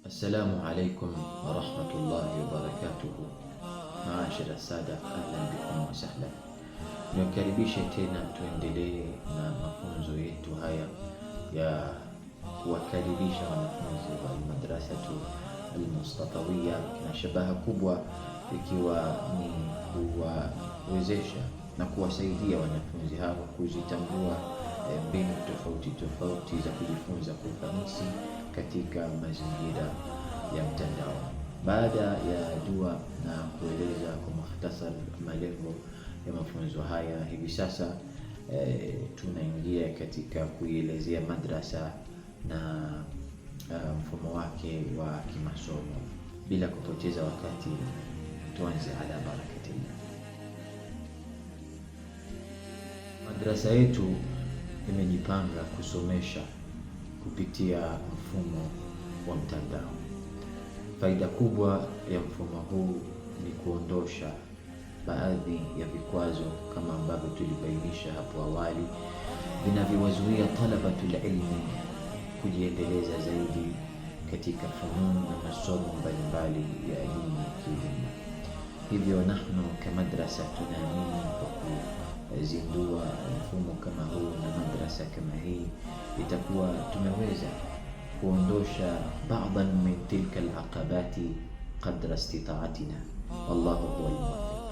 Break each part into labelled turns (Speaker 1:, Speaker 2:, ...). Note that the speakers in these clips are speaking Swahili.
Speaker 1: Assalamu alaikum warahmatullahi wabarakatuhu. Maashara sada, ahlan bikum wa sahlan. Niwakaribishe tena tuendelee na mafunzo yetu haya ya kuwakaribisha wanafunzi wa madrasatu al-Mustafawiya, na shabaha kubwa ikiwa ni kuwawezesha na kuwasaidia wanafunzi hao kuzitambua mbinu tofauti za kujifunza kwa ufanisi katika mazingira ya mtandao. Baada ya dua na kueleza kwa mukhtasar malengo ya mafunzo haya, hivi sasa tunaingia katika kuielezea madrasa na mfumo wake wa kimasomo. Bila kupoteza wakati, tuanze ala barakatillah. Madrasa yetu imejipanga kusomesha kupitia mfumo wa mtandao. Faida kubwa ya mfumo huu ni kuondosha baadhi ya vikwazo kama ambavyo tulibainisha hapo awali, vinavyowazuia talabatul ilmi kujiendeleza zaidi katika fununu na masomo mbalimbali ya elimu ya kielimu. Hivyo nahnu kamadrasa tunaamini kwa kuzindua mfumo kama huu na madrasa kama hii, itakuwa tumeweza kuondosha baadhi min tilka alaqabati qadra istita'atina. Wallahu huwa al-muwaffiq.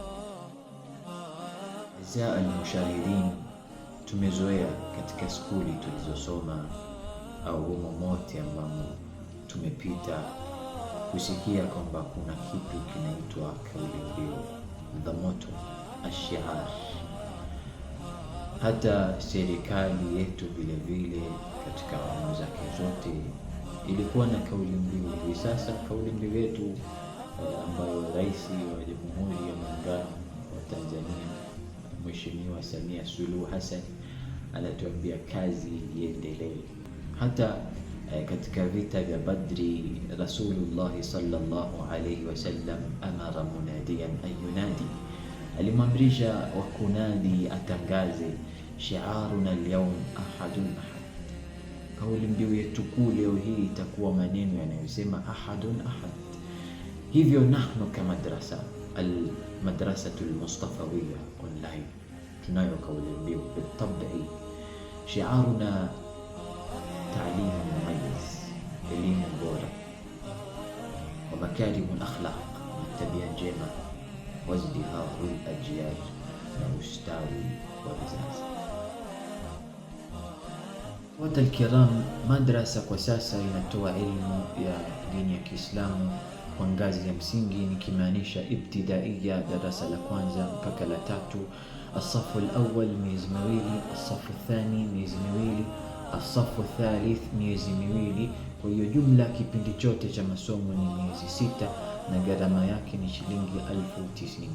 Speaker 1: Azaa al-mushahidin, tumezoea katika skuli tulizosoma au humo mote ambamo tumepita kusikia kwamba kuna kitu kinaitwa kauli mbiu, the motto, ash-shi'ar. Hata serikali yetu vile vile katika awamu zake zote ilikuwa na kauli mbiu. Hivi sasa kauli mbiu yetu ambayo Rais wa Jamhuri ya Muungano wa Tanzania Mheshimiwa Samia Suluhu Hassan anatuambia kazi iendelee. Hata katika vita vya Badri, Rasulullah sallallahu alayhi wasallam amara munadiyan an yunadi, alimamrisha wa kunadi atangaze, shi'aruna al-yawm ahadun ahad. Kauli mbiu yetu kuu leo hii itakuwa maneno yanayosema ahadun ahad. Hivyo nahnu kama madrasatu al-Mustafawiya online tunayo kauli mbiu bitabii, shi'aruna ta'lim mumayyiz, elimu bora, wa makarimul akhlaq, tabia njema, wazdiharul ajyal, na ustawi wa vizazi. Watu alkiram, madrasa kwa sasa inatoa elimu ya dini ya Kiislamu kwa ngazi ya msingi, nikimaanisha ibtidaiya, darasa la kwanza mpaka la tatu, asafu al-awwal miezi miwili, asafu thani miezi miwili, asafu thalith miezi miwili. Kwa hiyo jumla kipindi chote cha masomo ni miezi 6 na gharama yake ni shilingi 1090.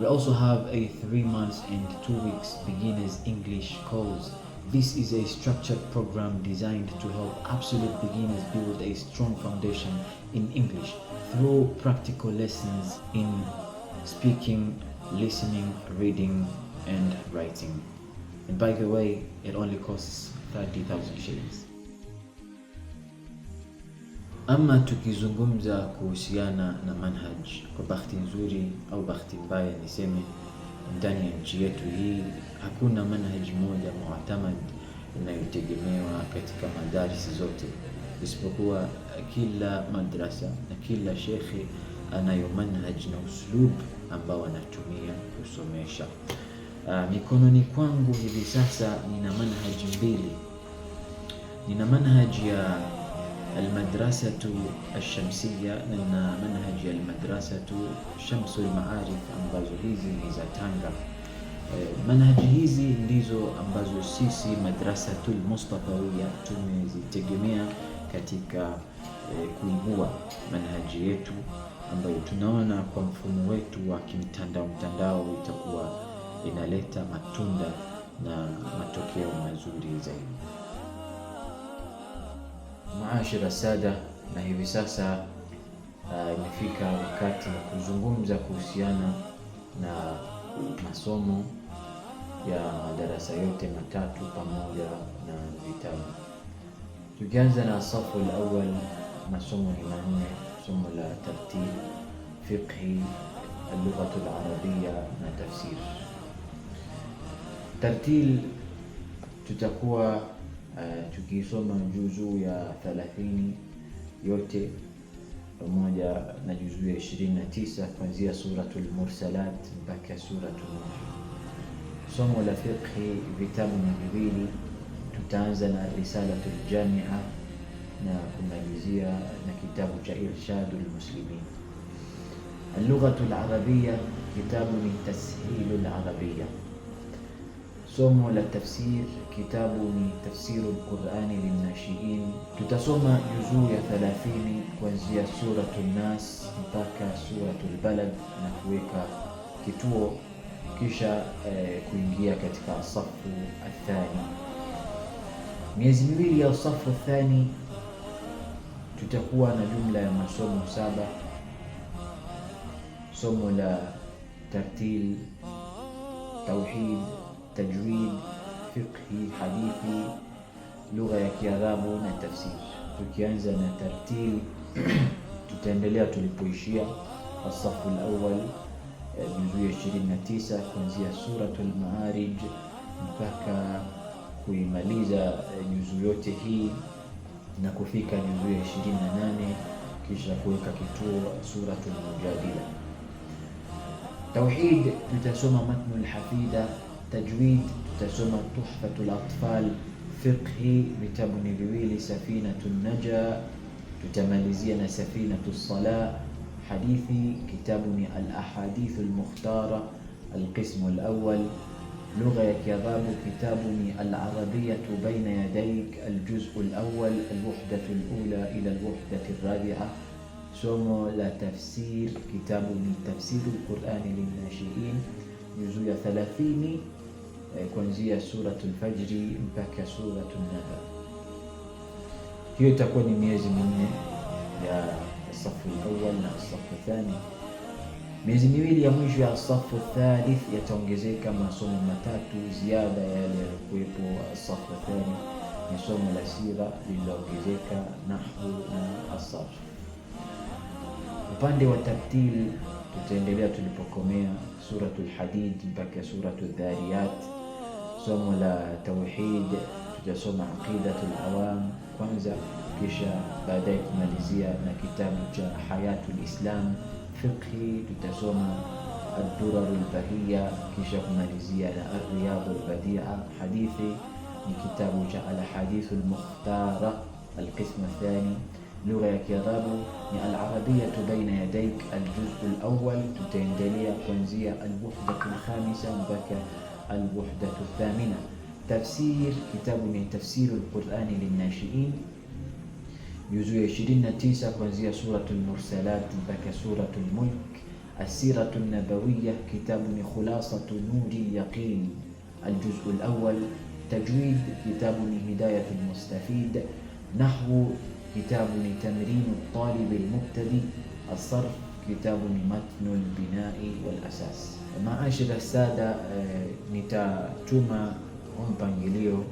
Speaker 1: We also have a 3 months and 2 weeks beginners English course. This is a structured program designed to help absolute beginners build a strong foundation in English through practical lessons in speaking, listening, reading, and writing. And by the way, it only costs 30,000 shillings. Ama tukizungumza kuhusiana na manhaj, kwa bahati nzuri au bahati mbaya niseme, ndani ya nchi yetu hii hakuna manhaj moja mu'tamad inayotegemewa katika madarisi zote, isipokuwa kila madrasa na kila shekhi anayo manhaj na uslub ambao anatumia kusomesha. Mikononi kwangu hivi sasa nina manhaj mbili. Nina manhaj ya almadrasatu alshamsiya na manhaj ya almadrasatu shamsul maarif, ambazo hizi ni za Tanga. Manhaji hizi ndizo ambazo sisi madrasatul Mustafawiya tumezitegemea katika kuibua manhaji yetu, ambayo tunaona kwa mfumo wetu wa kimtandao itakuwa inaleta matunda na matokeo mazuri zaidi. Maashara sada, na hivi sasa imefika wakati wa kuzungumza kuhusiana na masomo ya madarasa yote matatu pamoja na vitabu. Tukianza na safu al-awwal, masomo ni manne: somo la tartil, fiqhi, al-lugha al-arabia na tafsir. Tartil tutakuwa tukisoma juzuu ya 30 yote pamoja na juzuu ya 29 kuanzia suratul Mursalat mpaka suratul Nur. Somo la fiqhi vitabu ni viwili, tutaanza na risalatul jamia na kumalizia na kitabu cha irshadul muslimin. Al-lughatul arabia kitabu ni tashilul arabia. Somo la tafsir kitabu ni tafsirul Qur'ani linnashiin. Tutasoma juzuu ya 30 kuanzia suratul Nas mpaka suratul Balad na kuweka kituo, kisha kuingia katika safu athani. Miezi miwili ya safu athani tutakuwa na jumla ya masomo 7: somo la tartil, tauhid, tajwid, fiqhi, hadithi, lugha ya Kiarabu na tafsir. Tukianza na tartil tutaendelea tulipoishia as-safu al-awwal, juzuu ya 29 kuanzia suratul Maarij mpaka kuimaliza juzuu yote hii na kufika juzuu ya 28, kisha kuweka kituo suratul Mujadila. Tauhid tutasoma matnul hafidha, tajwid tutasoma tuhfatul atfal, fiqhi vitabu ni viwili, safinatun naja tutamalizia na safinatus salah, hadithi kitabu ni al-ahadithul mukhtara al-qismu al-awwal, lugha ya Kiarabu kitabu ni al-arabiyatu baina yadayk al-juz'u al-awwal al-wahdatu al-ula ila al-wahdati ar-rabi'a. Somo la tafsir kitabu ni tafsirul Qur'ani linnashiin, juzuu ya 30 kuanzia suratul Fajri mpaka suratul Naba. Hiyo itakuwa ni miezi minne ya safu al-awwal na safu thani. Miezi miwili ya mwisho ya safu thalith yataongezeka masomo 3 ziada ya yale yaliokuwepo safu thani. Ni somo la sira lililoongezeka, nahwu na asarf. Upande wa tartil tutaendelea tulipokomea suratul Hadid mpaka suratul Dhariyat. Somo la tauhid tutasoma aqidatul awam kwanza, kisha baadaye kumalizia na kitabu cha hayatul islam. Fiqhi tutasoma ad-durarul bahiyya, kisha kumalizia na ar-riyadul badi'a. Hadithi ni kitabu cha al-hadithul mukhtara al-qism athani. Lugha ya Kiarabu ni al-arabiyatu baina yadayk al-juz'u al-awwal, tutaendelea kuanzia al-wahdatu al-khamisa mpaka al-wahdatu al-thamina. Tafsir kitabu ni tafsirul Qur'ani linnashiin, juzuu ya 29 kuanzia suratul Mursalat mpaka suratul Mulk. As-siratu an-nabawiyya kitabu ni khulasatu nuri yaqin al-juz'u al-awwal. Tajwid kitabu ni hidayatul mustafid. Nahwu kitabu ni tamrinu talib al-mubtadi. As-sarf kitabu ni matnul binai wal asas. Maashara sada, nitatuma mpangilio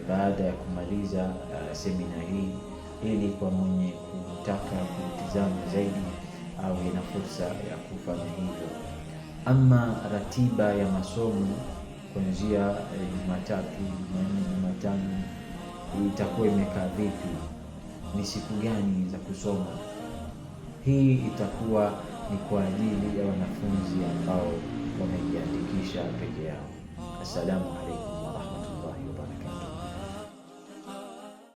Speaker 1: baada ya kumaliza semina hii, ili kwa mwenye kutaka kutizama zaidi au ina fursa ya kufanya hivyo. Ama ratiba ya masomo kuanzia Jumatatu, Jumanne, Jumatano itakuwa imekaa vipi? Ni siku gani za kusoma? Hii itakuwa ni kwa ajili ya wanafunzi ambao wamejiandikisha peke yao. Assalamu alaikum.